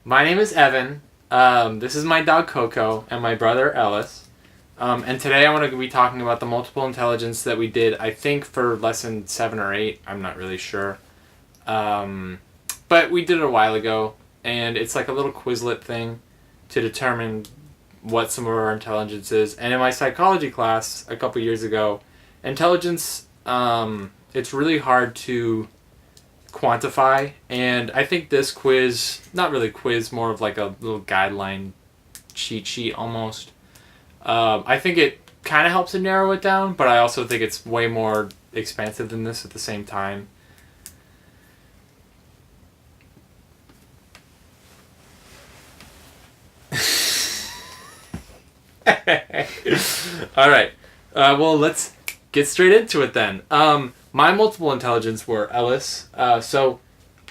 My name is Evan. This is my dog Coco and my brother Ellis. And today I want to be talking about the multiple intelligence that we did, I think, for lesson 7 or 8. I'm not really sure. But we did it a while ago, and it's like a little Quizlet thing to determine what some of our intelligence is. And in my psychology class a couple years ago, intelligence, it's really hard to quantify, and I think this quiz, not really quiz, more of like a little guideline cheat sheet almost. I think it kind of helps to narrow it down, but I also think it's way more expansive than this at the same time. All right. Well, let's get straight into it then. My multiple intelligence were Ellis. So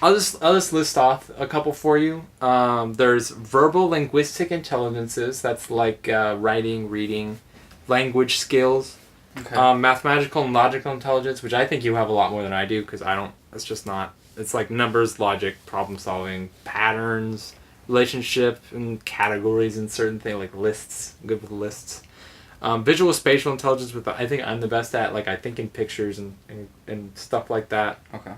I'll just list off a couple for you. There's verbal linguistic intelligences. That's like writing, reading, language skills. Okay. Mathematical and logical intelligence, which I think you have a lot more than I do because I don't. It's just not. It's like numbers, logic, problem solving, patterns, relationship, and categories and certain things like lists. I'm good with lists. Visual spatial intelligence, with I think I'm the best at. Like I think in pictures and stuff like that. Okay.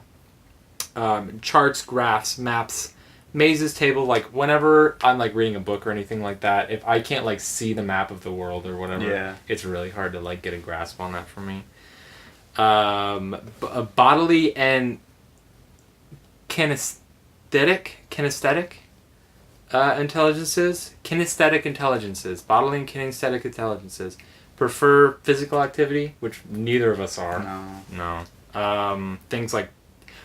Charts, graphs, maps, mazes, table. Like whenever I'm like reading a book or anything like that, if I can't like see the map of the world or whatever, Yeah. it's really hard to like get a grasp on that for me. Bodily and kinesthetic intelligences, bodily and kinesthetic intelligences. Prefer physical activity, which neither of us are. No. Things like,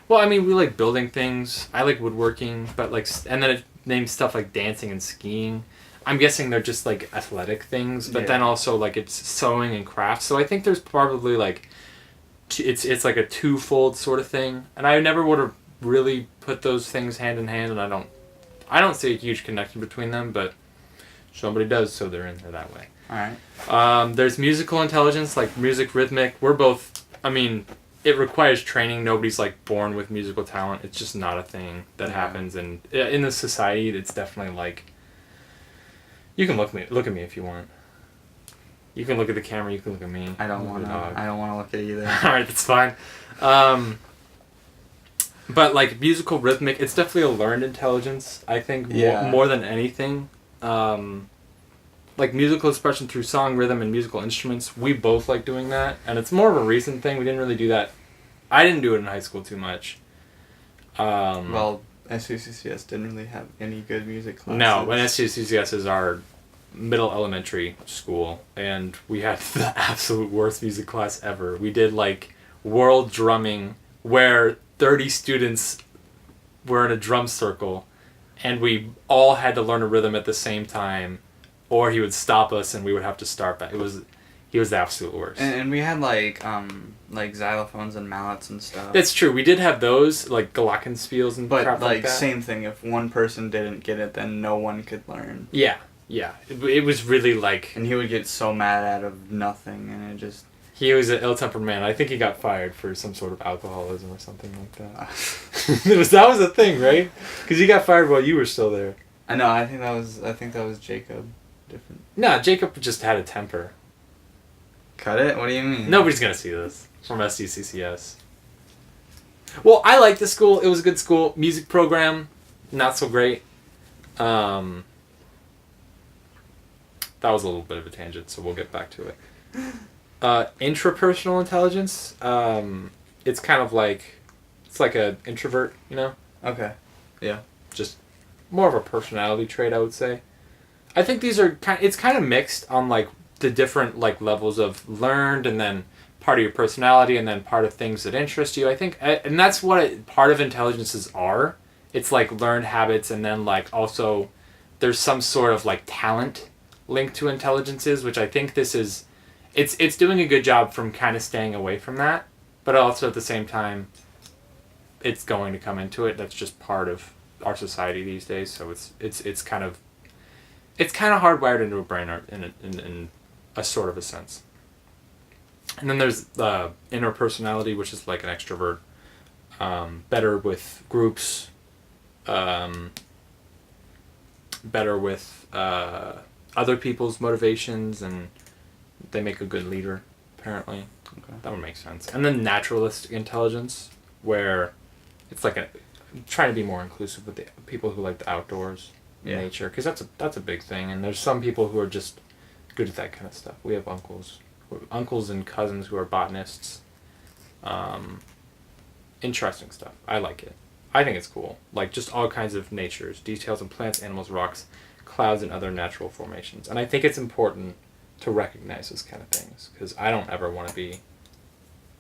well, I mean, we like building things. I like woodworking, but like, and then it names stuff like dancing and skiing. I'm guessing they're just like athletic things, but then also like it's sewing and crafts. So I think there's probably like, it's like a twofold sort of thing. And I never would have really put those things hand in hand, and I don't see a huge connection between them, but somebody does, so they're in there that way. Alright. There's musical intelligence, like music, rhythmic. We're both, I mean, it requires training. Nobody's like born with musical talent. It's just not a thing that happens. And in the society, it's definitely like, you can look at me if you want. You can look at the camera, you can look at me. I don't want to look at either. Alright, that's fine. But like musical rhythmic, it's definitely a learned intelligence, I think, more than anything. Like musical expression through song, rhythm, and musical instruments, we both like doing that, and it's more of a recent thing. We didn't really do that. I didn't do it in high school too much. Well, SUCCS didn't really have any good music classes. No, and SUCCS is our middle elementary school, and we had the absolute worst music class ever. We did like world drumming, where 30 students were in a drum circle, and we all had to learn a rhythm at the same time, or he would stop us and we would have to start back. He was the absolute worst. And we had like xylophones and mallets and stuff. That's true. We did have those, like glockenspiels and but crap like that. Same thing. If one person didn't get it, then no one could learn. Yeah. It was really like... And he would get so mad out of nothing, and it just... He was an ill-tempered man. I think he got fired for some sort of alcoholism or something like that. That was a thing, right? Because he got fired while you were still there. I know. I think that was Jacob. Different. No, Jacob just had a temper. Cut it? What do you mean? Nobody's gonna see this from SDCCS. Well, I liked the school. It was a good school. Music program, not so great. That was a little bit of a tangent, so we'll get back to it. Intrapersonal intelligence. It's kind of like, it's like an introvert, you know? Okay. Yeah. Just more of a personality trait, I would say. I think these are it's kind of mixed on like the different like levels of learned, and then part of your personality, and then part of things that interest you. I think, and that's what part of intelligences are. It's like learned habits, and then like also there's some sort of like talent linked to intelligences, which I think this is, it's doing a good job from kind of staying away from that, but also at the same time, it's going to come into it. That's just part of our society these days. So it's kind of hardwired into a brain in a sort of a sense. And then there's interpersonality, which is like an extrovert, better with groups, better with other people's motivations, and they make a good leader, apparently. Okay. That would make sense. And then naturalistic intelligence, where it's like trying to be more inclusive with the people who like the outdoors, nature, because that's a big thing. And there's some people who are just good at that kind of stuff. We have uncles and cousins who are botanists. Interesting stuff. I like it. I think it's cool. Like, just all kinds of natures, details in plants, animals, rocks, clouds, and other natural formations. And I think it's important to recognize those kind of things, because I don't ever want to be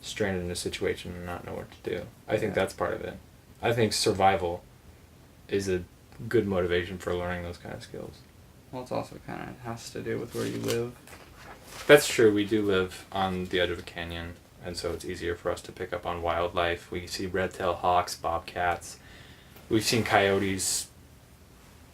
stranded in a situation and not know what to do. I think that's part of it. I think survival is a good motivation for learning those kind of skills. Well, it's also kind of has to do with where you live. That's true. We do live on the edge of a canyon, and so it's easier for us to pick up on wildlife. We see red-tailed hawks, bobcats. We've seen coyotes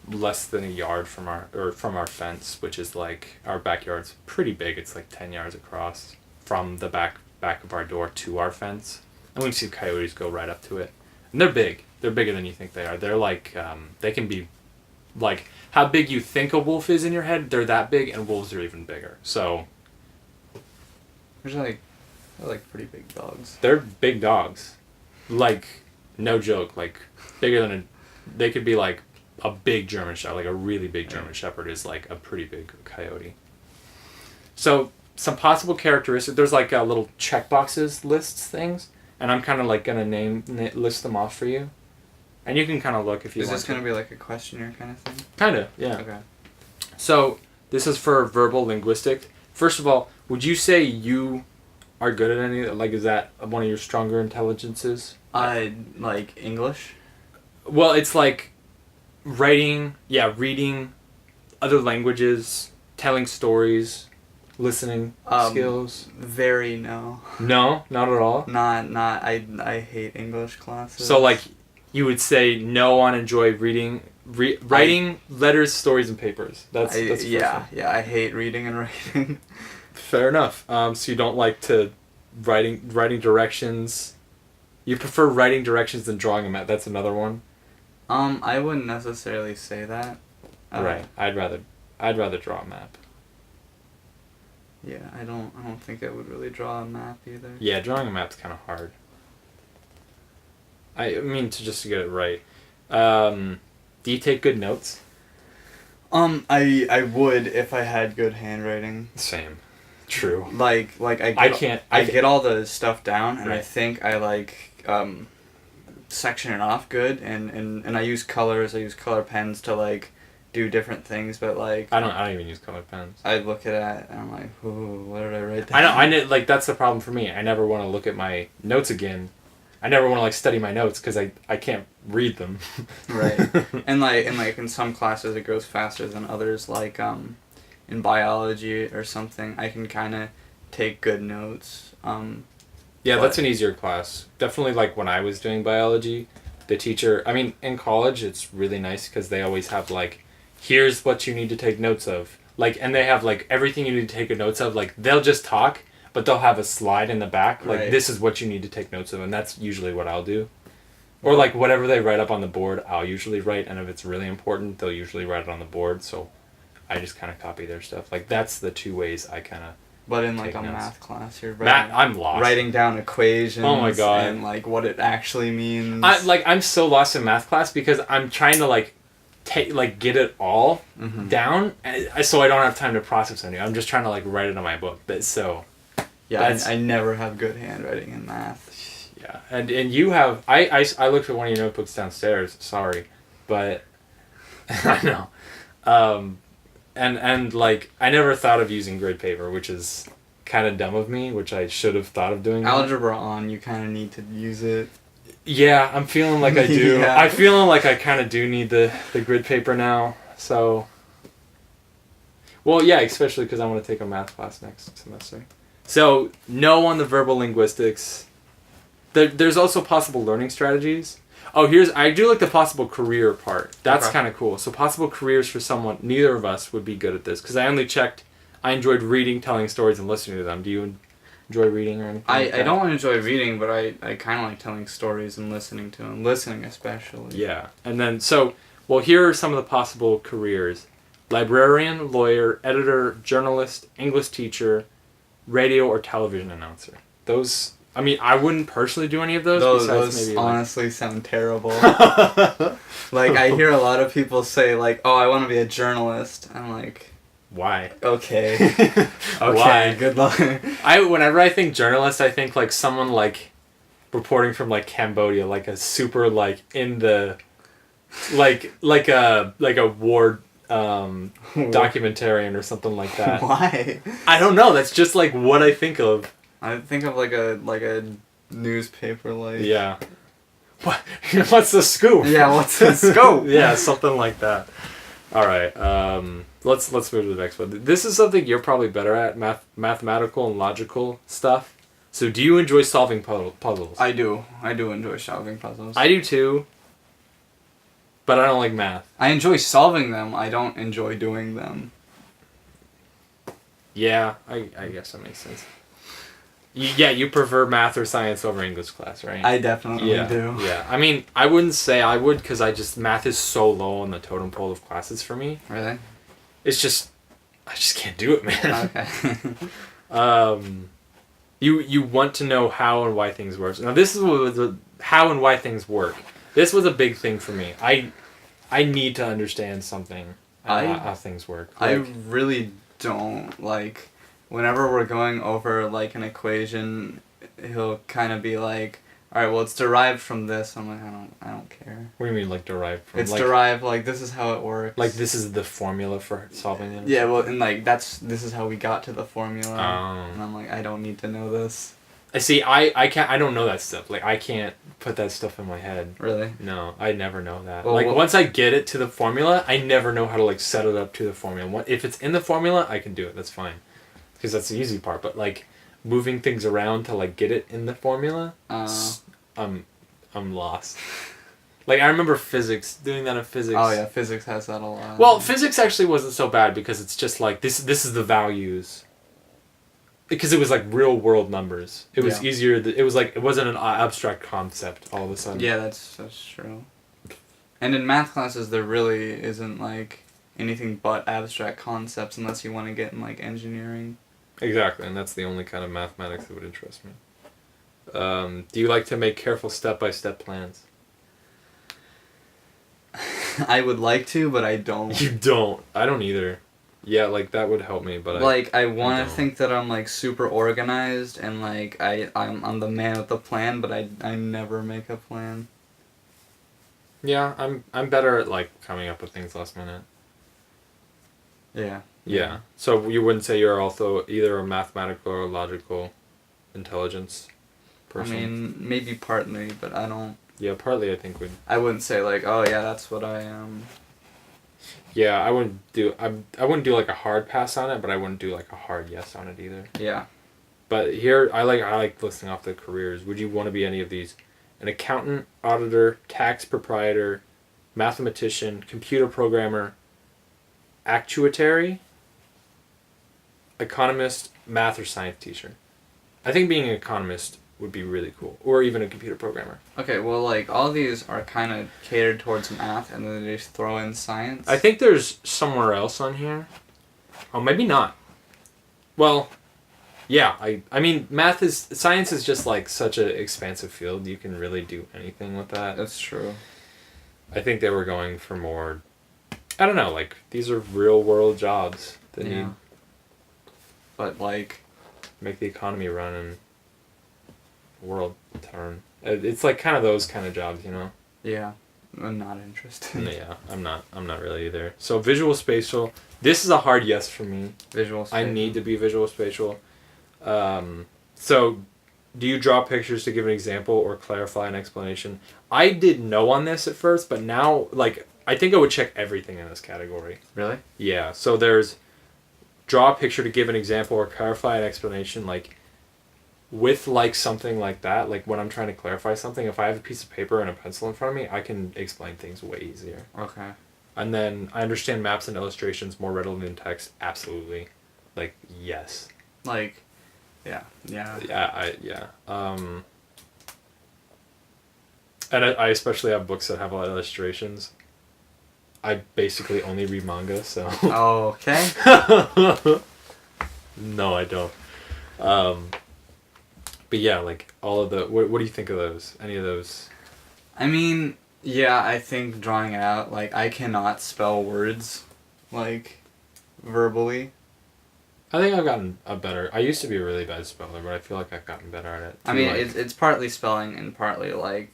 less than a yard from our fence, which is like, our backyard's pretty big. It's like 10 yards across from the back of our door to our fence. And we've seen coyotes go right up to it. And they're big. They're bigger than you think they are. They're like, they can be like how big you think a wolf is in your head. They're that big, and wolves are even bigger. So they're like pretty big dogs. They're big dogs. Like, no joke. Like, bigger than they could be like a big German Shepherd. Like, a really big German Shepherd is like a pretty big coyote. So, some possible characteristics. There's like little checkboxes, lists, things. And I'm kind of like going to list them off for you. And you can kind of look if you want to. Is this going to be like a questionnaire kind of thing? Kind of, yeah. Okay. So, this is for verbal linguistic. First of all, would you say you are good at any, like, is that one of your stronger intelligences? Like English? Well, it's like reading, other languages, telling stories, listening skills. Very no. No, not at all? I hate English classes. So, like, you would say no on enjoy writing letters, stories, and papers. That's yeah, I hate reading and writing. Fair enough. So you don't like to writing directions. You prefer writing directions than drawing them out. That's another one. I wouldn't necessarily say that. Right. I'd rather draw a map. Yeah, I don't think I would really draw a map either. Yeah, drawing a map's kind of hard. I mean, to get it right. Do you take good notes? I would if I had good handwriting. Same. True. I get all the stuff down, and I think I section it off good, and I use colors. I use color pens to do different things, but I don't even use color pens. I look at it and I'm like, ooh, what did I write down? I know, that's the problem for me. I never want to look at my notes again. I never want to study my notes because I can't read them. Right. And in some classes it goes faster than others. In biology or something, I can kind of take good notes. Yeah, that's an easier class. Definitely, when I was doing biology, the teacher. I mean, in college it's really nice because they always have here's what you need to take notes of. And they have everything you need to take notes of. They'll just talk. But they'll have a slide in the back, this is what you need to take notes of, and that's usually what I'll do. Or, whatever they write up on the board, I'll usually write, and if it's really important, they'll usually write it on the board, so I just kind of copy their stuff. That's the two ways I kind of But in, a notes. math class, you're I'm lost. Writing down equations oh my God. And, what it actually means. I'm so lost in math class because I'm trying to, get it all down, so I don't have time to process anything. I'm just trying to, write it on my book, Yeah, I never have good handwriting in math. Yeah, and you have... I looked at one of your notebooks downstairs, sorry, but... I know. I never thought of using grid paper, which is kind of dumb of me, which I should have thought of doing. Algebra on, you kind of need to use it. Yeah, I'm feeling like I do. Yeah. I'm feeling like I kind of do need the grid paper now, so... Well, yeah, especially because I want to take a math class next semester. So, no on the verbal linguistics. There's also possible learning strategies. Oh, I do the possible career part. That's kind of cool. So, possible careers for someone, neither of us would be good at this. Because I only checked, I enjoyed reading, telling stories, and listening to them. Do you enjoy reading or anything? I don't enjoy reading, but I kind of like telling stories and listening to them. Listening especially. Yeah. And then, so, Well, here are some of the possible careers: librarian, lawyer, editor, journalist, English teacher, radio or television announcer. Those, I mean, I wouldn't personally do any of those. Those maybe honestly sound terrible. Like, I hear a lot of people say, like, oh, I want to be a journalist. I'm like, why? Okay. Okay, Why? Good luck. Whenever I think journalist, I think like someone like reporting from like Cambodia, like a super like in the like a war documentarian or something like that. Why? I don't know. That's just like what I think of. I think of like a newspaper, like. Yeah. What? What's the scoop? Yeah, what's the scope? Yeah, something like that. All right. Let's move to the next one. This is something you're probably better at: mathematical and logical stuff. So, do you enjoy solving puzzles? I do. I do enjoy solving puzzles. I do too. But I don't like math. I enjoy solving them. I don't enjoy doing them. Yeah, I guess that makes sense. You prefer math or science over English class, right? I definitely do. Yeah, I mean, I wouldn't say I would because math is so low on the totem pole of classes for me. Really? It's just, I just can't do it, man. Okay. You want to know how and why things work. Now this is what the how and why things work. This was a big thing for me. I need to understand something how things work. Like, I really don't like. Whenever we're going over like an equation, he'll kind of be like, "All right, well, it's derived from this." I'm like, I don't care. What do you mean, like derived from? It's like, derived like this is how it works. Like this is the formula for solving it. Yeah, well, and like this is how we got to the formula. And I'm like, I don't need to know this. I see. I can't. I don't know that stuff. Like I can't put that stuff in my head. Really? No, I never know that. Well, like once I get it to the formula, I never know how to like set it up to the formula. If it's in the formula, I can do it. That's fine. Because that's the easy part, but like moving things around to like get it in the formula, I'm lost. Like I remember doing that in physics. Oh yeah, physics has that a lot. Well, physics actually wasn't so bad because it's just like this is the values. Because it was like real world numbers. It was easier. It was like it wasn't an abstract concept all of a sudden. Yeah, that's true. And in math classes, there really isn't like anything but abstract concepts unless you want to get in like engineering. Exactly, and that's the only kind of mathematics that would interest me. Do you like to make careful step-by-step plans? I would like to, but I don't. You don't. I don't either. Yeah, like that would help me, but I want to think that I'm like super organized and like I'm the man with the plan, but I never make a plan. Yeah, I'm better at like coming up with things last minute. Yeah. Yeah. So you wouldn't say you're also either a mathematical or logical intelligence person? I mean, maybe partly, but I don't... Yeah, partly I think would... I wouldn't say like, oh yeah, that's what I am. Yeah, I wouldn't do like a hard pass on it, but I wouldn't do like a hard yes on it either. Yeah. But here, I like listing off the careers. Would you want to be any of these? An accountant, auditor, tax proprietor, mathematician, computer programmer, actuary, economist, math or science teacher. I think being an economist would be really cool, or even a computer programmer. Okay, well, like all these are kind of catered towards math, and then they just throw in science. I think there's somewhere else on here. Oh, maybe not. Well, yeah. I mean, science is just like such an expansive field. You can really do anything with that. That's true. I think they were going for more. I don't know. Like these are real world jobs that need. But like, make the economy run and the world turn. It's like kind of those kind of jobs, you know. Yeah, I'm not interested. Yeah, I'm not really either. So visual spatial. This is a hard yes for me. Visual spatial. I need to be visual spatial. So, do you draw pictures to give an example or clarify an explanation? I did no on this at first, but now, like, I think I would check everything in this category. Really? Yeah. So there's draw a picture to give an example or clarify an explanation, like with like something like that, like when I'm trying to clarify something, if I have a piece of paper and a pencil in front of me, I can explain things way easier. Okay. And then I understand maps and illustrations more readily than text. Absolutely. Like, yes. Like, yeah. Yeah. And I especially have books that have a lot of illustrations. I basically only read manga, so. Oh, okay. No, I don't. But yeah, like all of the. What do you think of those? Any of those? I mean, yeah, I think drawing it out, like, I cannot spell words, like, verbally. I think I've gotten a better. I used to be a really bad speller, but I feel like I've gotten better at it. I mean, it's partly spelling and partly, like,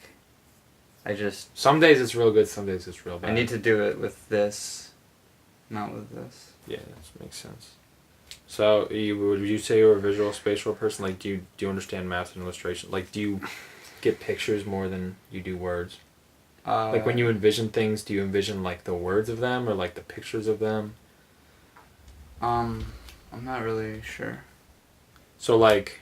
I just... Some days it's real good, some days it's real bad. I need to do it with this, not with this. Yeah, that makes sense. So, would you say you're a visual spatial person? Like, do you understand math and illustration? Like, do you get pictures more than you do words? Like, when you envision things, do you envision, like, the words of them or, like, the pictures of them? I'm not really sure. So, like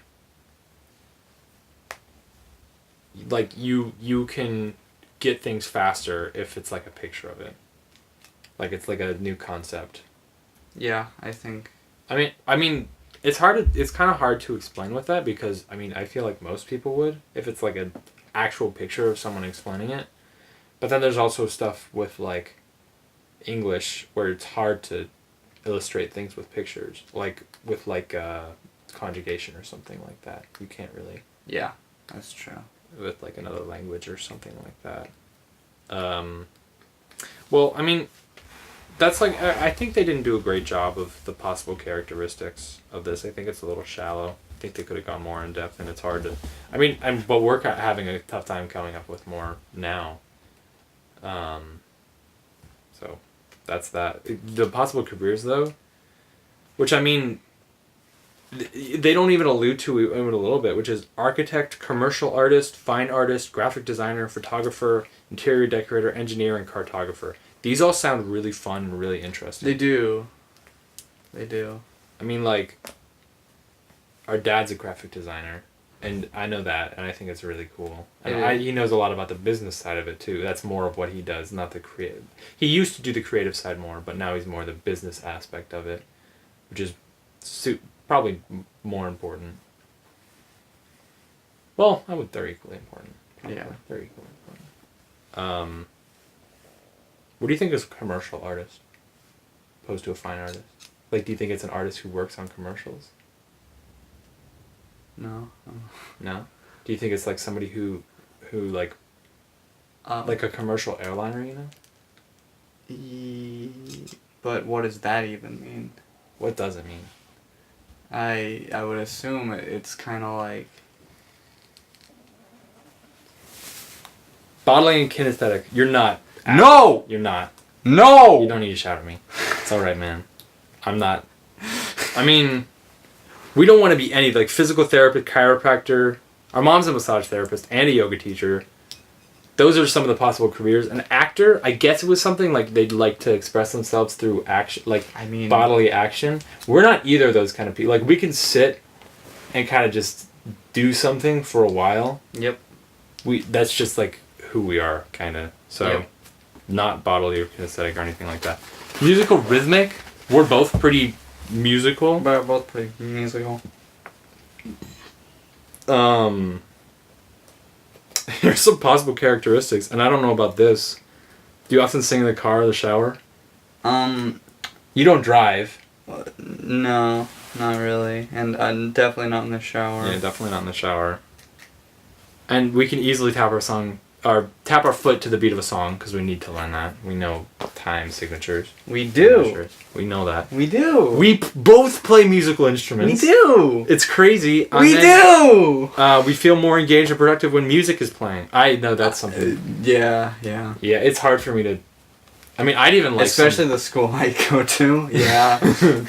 you can get things faster if it's, like, a picture of it. Like, it's, like, a new concept. Yeah, I think... I mean, it's kind of hard to explain with that because, I mean, I feel like most people would if it's, like, an actual picture of someone explaining it. But then there's also stuff with, like, English where it's hard to illustrate things with pictures. Like, with, like, conjugation or something like that. You can't really. Yeah, that's true. With, like, another language or something like that. Well, I mean, that's, like, I think they didn't do a great job of the possible characteristics of this. I think it's a little shallow. I think they could have gone more in depth, and it's hard to... I mean, but we're having a tough time coming up with more now. So that's that. The possible careers, though, which, I mean, they don't even allude to it a little bit, which is architect, commercial artist, fine artist, graphic designer, photographer, interior decorator, engineer, and cartographer. These all sound really fun and really interesting. They do. They do. I mean, like, our dad's a graphic designer, and I know that, and I think it's really cool. And he knows a lot about the business side of it, too. That's more of what he does, not the creative. He used to do the creative side more, but now he's more the business aspect of it, which is probably more important. Well, they're equally important. Probably. Yeah. They're equally important. What do you think is a commercial artist opposed to a fine artist? Like, do you think it's an artist who works on commercials? No. No? Do you think it's like somebody who like a commercial airliner, you know? But what does that even mean? What does it mean? I would assume it's kind of like... Bodily and kinesthetic. You're not. No! You're not. No! You don't need to shout at me. It's alright, man. I'm not. I mean, we don't want to be any, like, physical therapist, chiropractor. Our mom's a massage therapist and a yoga teacher. Those are some of the possible careers. An actor, I guess it was something like they'd like to express themselves through action, like, I mean, bodily action. We're not either of those kind of people. Like, we can sit and kind of just do something for a while. Yep. That's just, like, who we are, kind of. So, yep. Not bodily or kinesthetic or anything like that. Musical, rhythmic, we're both pretty musical. But both pretty musical. Here's some possible characteristics, and I don't know about this. Do you often sing in the car or the shower? You don't drive. No, not really. And I'm definitely not in the shower. Yeah, definitely not in the shower. And we can easily tap our foot to the beat of a song, because we need to learn that. We know time signatures. We do. We know that. We do. We both play musical instruments. We do. It's crazy. We do. We feel more engaged and productive when music is playing. I know that's something. Yeah. Yeah, it's hard for me to... I mean, I'd even like... Especially the school I go to. Yeah.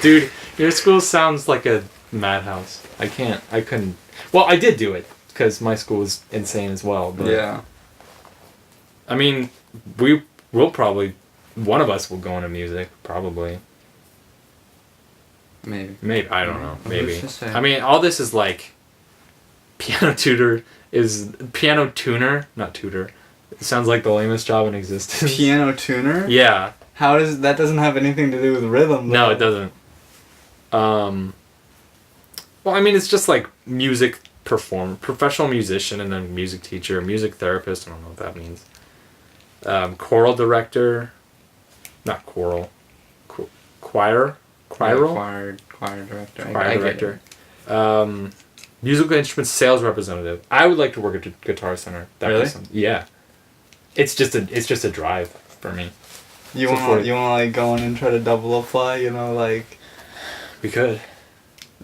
Dude, your school sounds like a madhouse. I couldn't... Well, I did do it, because my school was insane as well. But yeah. I mean, we'll probably... One of us will go into music, probably. Maybe. I don't know. Maybe. I mean, all this is like... Piano tuner, not tutor. It sounds like the lamest job in existence. Piano tuner? Yeah. That doesn't have anything to do with rhythm, though. No, it doesn't. Well, I mean, it's just like music professional musician, and then music teacher, music therapist, I don't know what that means. Choral director, not choral, choir, choir director. Choir director. Musical instruments sales representative. I would like to work at Guitar Center. Really? Yeah. It's just a drive for me. You want to like go in and try to double apply, like. We could.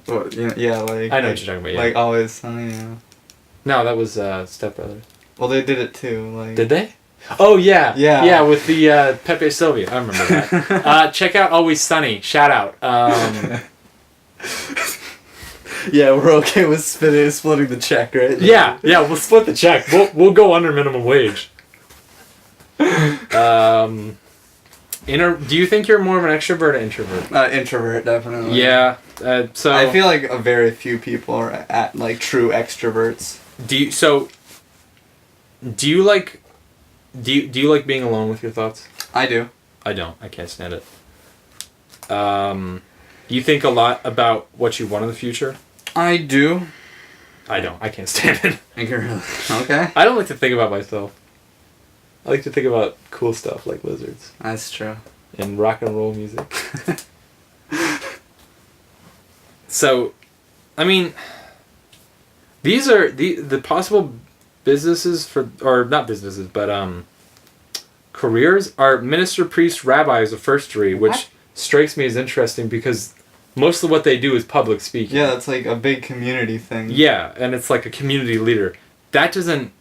Well, yeah, like. I know what you're talking about. Yeah. Like Always Sunny. No, that was Step Brothers. Well, they did it too. Like. Did they? Oh yeah. Yeah. Yeah, with the Pepe Sylvia. I remember that. Check out Always Sunny. Shout out. Yeah, we're okay with splitting the check, right? Yeah, we'll split the check. We'll go under minimum wage. Do you think you're more of an extrovert or introvert? Introvert, definitely. Yeah. So I feel like a very few people are like true extroverts. Do you like being alone with your thoughts? I do. I don't. I can't stand it. You think a lot about what you want in the future? I do. I don't. I can't stand it. Okay. I don't like to think about myself. I like to think about cool stuff like lizards. That's true. And rock and roll music. So, I mean, these are the possible businesses or not businesses, but careers are minister, priest, rabbi is the first three, which strikes me as interesting because most of what they do is public speaking. Yeah, that's like a big community thing. Yeah, and it's like a community leader. That doesn't.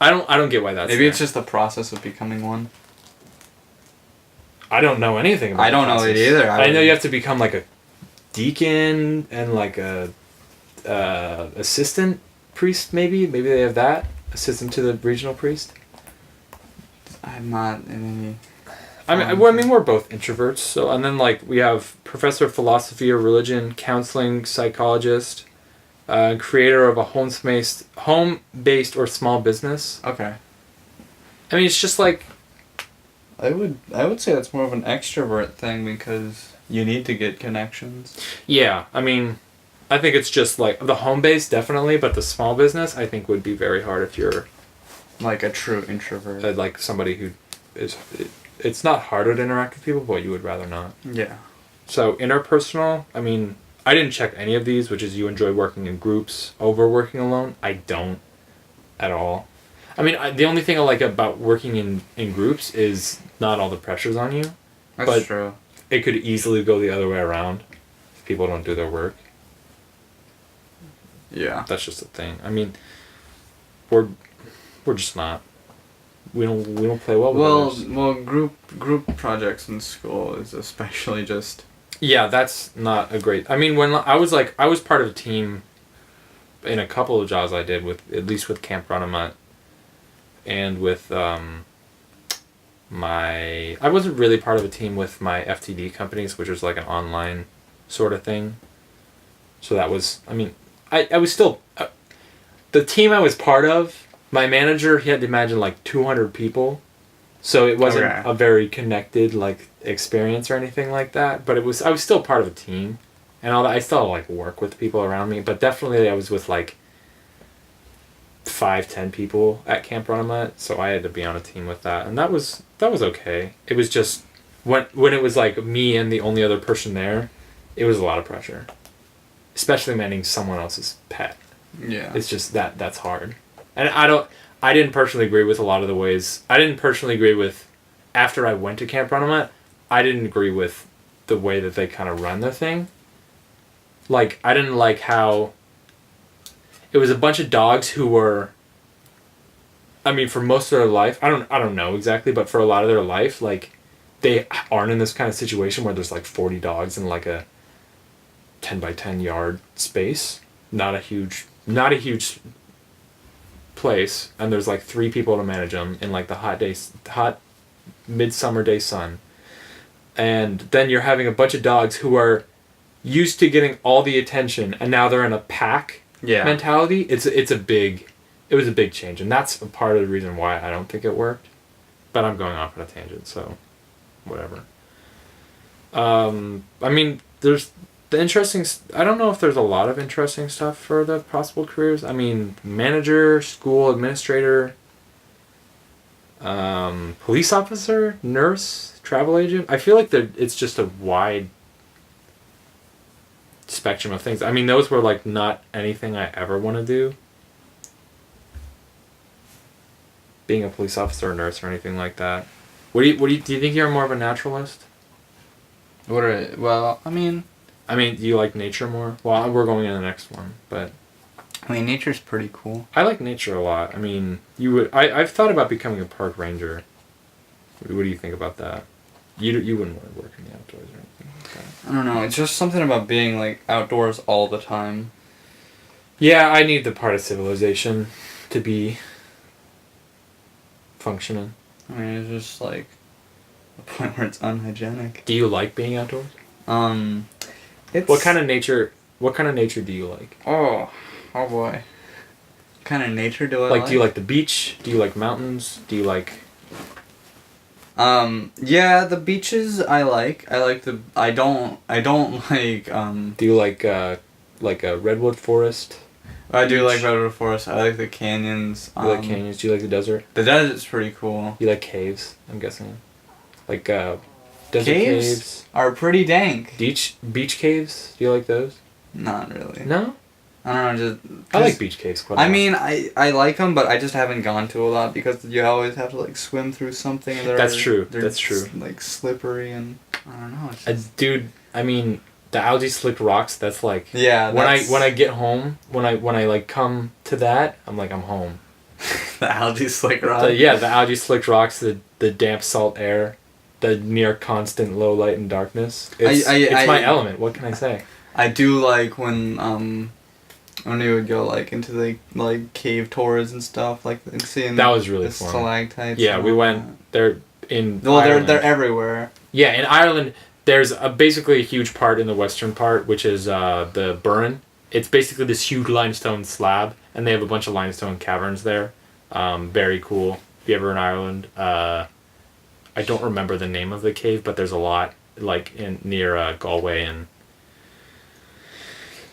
I don't get why that's. Maybe it's just the process of becoming one. I don't know anything about. I don't know it either. I know you have to become like a deacon and like a assistant priest. Maybe they have that assistant to the regional priest. I'm not in any. I mean, we're both introverts. So, and then like we have professor of philosophy or religion, counseling psychologist, creator of a home-based or small business. Okay. I mean, it's just like. I would say that's more of an extrovert thing because you need to get connections. Yeah, I mean, I think it's just like the home-based definitely, but the small business I think would be very hard if you're. Like a true introvert. Like somebody who is. It's not harder to interact with people, but you would rather not. Yeah. So interpersonal, I mean, I didn't check any of these, which is you enjoy working in groups over working alone. I don't at all. I mean, the only thing I like about working in groups is not all the pressure's on you. That's true. It could easily go the other way around if people don't do their work. Yeah. That's just a thing. I mean, we're just not. We don't play well with others. Well, group projects in school is especially just. Yeah, that's not a great. I mean, when I was part of a team in a couple of jobs I did at least with Camp Runnamut, and with I wasn't really part of a team with my FTD companies, which was like an online sort of thing. So that was, I mean, I was still the team I was part of. My manager, he had to imagine like 200 people, so it wasn't a very connected like experience or anything like that. But I was still part of a team, and all that. I still like work with people around me, but definitely I was with like 5-10 people at Camp Runnamut, so I had to be on a team with that, and that was okay. It was just when it was like me and the only other person there, it was a lot of pressure, especially managing someone else's pet. Yeah, it's just that's hard. And I didn't personally agree with a lot of the ways. I didn't personally agree with, after I went to Camp Runnamut, I didn't agree with the way that they kind of run their thing. Like, I didn't like how it was a bunch of dogs who were, I mean, for most of their life, I don't know exactly, but for a lot of their life, like, they aren't in this kind of situation where there's like 40 dogs in like a 10 by 10 yard space. Not a huge place, and there's like 3 people to manage them in like the hot midsummer day sun, and then you're having a bunch of dogs who are used to getting all the attention, and now they're in a pack mentality. It was a big change, and that's a part of the reason why I don't think it worked. But I'm going off on a tangent, so whatever. I mean, there's the interesting. I don't know if there's a lot of interesting stuff for the possible careers. I mean, manager, school administrator. Police officer, nurse, travel agent. I feel like it's just a wide spectrum of things. I mean, those were like not anything I ever want to do. Being a police officer or nurse or anything like that. Do you think you're more of a naturalist? I mean, do you like nature more? Well, we're going in the next one, but nature's pretty cool. I like nature a lot. I mean, I've thought about becoming a park ranger. What do you think about that? You wouldn't want to work in the outdoors or anything like that. I don't know. It's just something about being like outdoors all the time. Yeah, I need the part of civilization to be functioning. I mean, it's just like the point where it's unhygienic. Do you like being outdoors? It's What kind of nature do you like? Oh boy. What kind of nature do I like? Do you like the beach? Do you like mountains? Do you like... Yeah, the beaches I like. I don't like, Do you like a redwood forest? I do like redwood forest. I like the canyons. You like canyons? Do you like the desert? The desert's pretty cool. You like caves, I'm guessing. Like, desert caves are pretty dank. Beach caves? Do you like those? Not really. No? I don't know, just... I like beach caves quite a lot. I mean, I like them, but I just haven't gone to a lot because you always have to, like, swim through something. And That's true. They're That's true. Like, slippery and... I don't know. It's just... Dude, I mean, the algae slicked rocks, that's like... Yeah, when I get home, when I like come to that, I'm like, I'm home. The algae slick rocks? The algae slicked rocks, the damp salt air, the near constant low light and darkness. It's my element, what can I say? I do like when we would go like into the like cave tours and stuff, like and seeing that was really the fun. Stalactites. Yeah, we went there in Well, Ireland. they're everywhere. Yeah, in Ireland, there's basically a huge part in the western part, which is the Burren. It's basically this huge limestone slab, and they have a bunch of limestone caverns there. Very cool. If you're ever in Ireland, I don't remember the name of the cave, but there's a lot like near Galway and.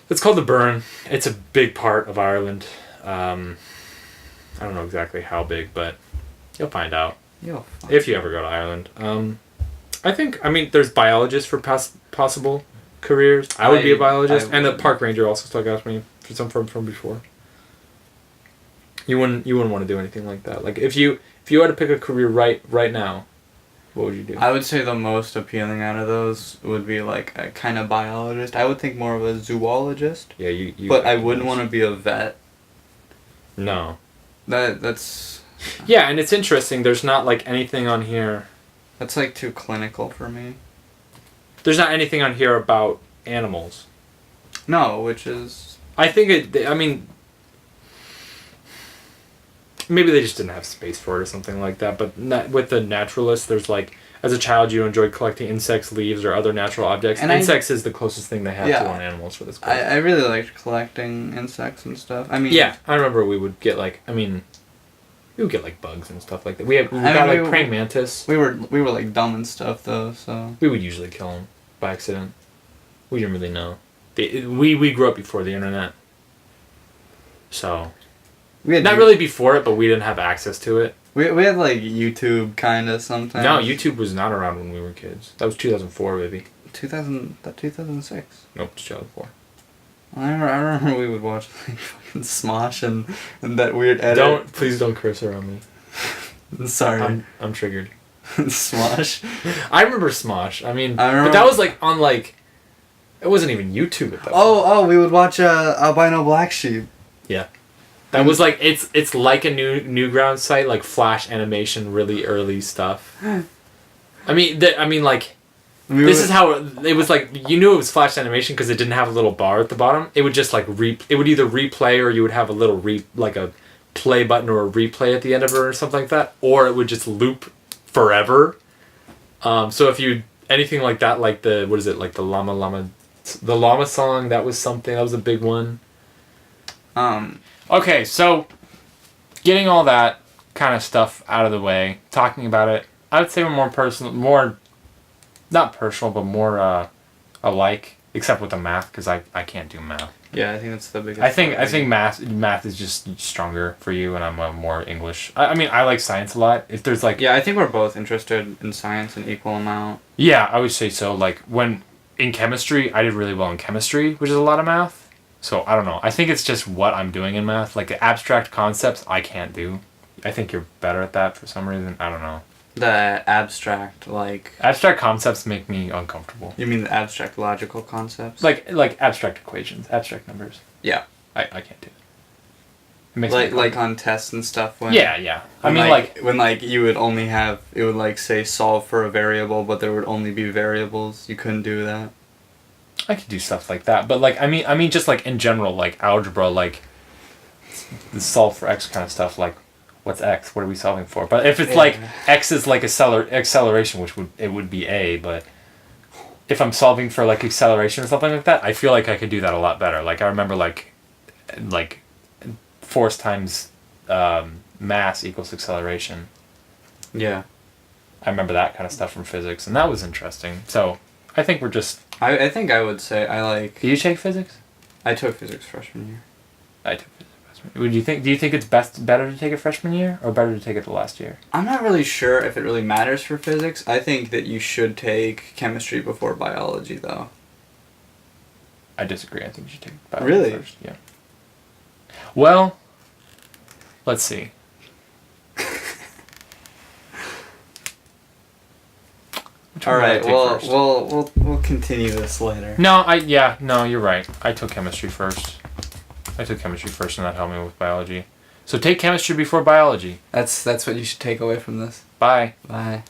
It's called the Burren. It's a big part of Ireland. I don't know exactly how big, but you'll find out if you ever go to Ireland. I mean, there's biologists for possible careers. I would be a biologist, and the park ranger also stuck out to me from before. You wouldn't want to do anything like that. Like if you had to pick a career right now, what would you do? I would say the most appealing out of those would be like a kind of biologist. I would think more of a zoologist. Yeah, you but I wouldn't want to be a vet. No. That's... Yeah, and it's interesting. There's not like anything on here. That's like too clinical for me. There's not anything on here about animals. No, which is... I think I mean... Maybe they just didn't have space for it or something like that, but with the naturalist, there's like, as a child you enjoyed collecting insects, leaves, or other natural objects. And insects is the closest thing they have to on animals for this course. I really liked collecting insects and stuff. I mean... Yeah, I remember we would get like, we would get like bugs and stuff like that. We got like praying mantis. We were like dumb and stuff though, so... We would usually kill them by accident. We didn't really know. We grew up before the internet. So... Not really before it, but we didn't have access to it. We had like YouTube kind of sometimes. No, YouTube was not around when we were kids. That was 2004, baby. 2006. Nope, 2004. I remember we would watch like fucking Smosh and that weird edit. Please don't curse around me. Sorry. I'm triggered. Smosh. I remember Smosh. But that was like on like, it wasn't even YouTube at that point. Oh, we would watch Albino Black Sheep. Yeah. That was like it's like a Newgrounds site, like Flash animation, really early stuff. This is how it was like. You knew it was Flash animation because it didn't have a little bar at the bottom. It would just like it would either replay or you would have a little like a play button or a replay at the end of it or something like that, or it would just loop forever. So if you anything like that, like the the llama song, that was something that was a big one. Okay, so getting all that kind of stuff out of the way, talking about it, I would say we're more personal, not personal, but more alike, except with the math, because I can't do math. Yeah, I think that's the biggest. I think math is just stronger for you, and I'm more English. I mean, I like science a lot. If there's like Yeah, I think we're both interested in science in equal amount. yeah, I would say so. Like when in chemistry, I did really well in chemistry, which is a lot of math. So I don't know. I think it's just what I'm doing in math. Like the abstract concepts, I can't do. I think you're better at that for some reason. I don't know. The abstract, like... Abstract concepts make me uncomfortable. You mean the abstract logical concepts? Like abstract equations, abstract numbers. Yeah. I can't do it. It makes Like on tests and stuff when... Yeah. I when, mean, when you would only have... It would, like, say solve for a variable, but there would only be variables. You couldn't do that. I could do stuff like that. But, like, I mean, just, like, in general, like, algebra, like, the solve for x kind of stuff, like, what's x? What are we solving for? But if it's like x is like acceleration, which would be a, but if I'm solving for like acceleration or something like that, I feel like I could do that a lot better. Like I remember like force times mass equals acceleration. Yeah. I remember that kind of stuff from physics, and that was interesting. So I think we're just. I think I would say I like. Did you take physics? I took physics freshman year. I took physics. Do you think it's better to take it freshman year or better to take it the last year? I'm not really sure if it really matters for physics. I think that you should take chemistry before biology, though. I disagree. I think you should take biology really first. Yeah. Well, let's see. All right. Well, we'll continue this later. No, you're right. I took chemistry first. And that helped me with biology. So take chemistry before biology. That's what you should take away from this. Bye. Bye.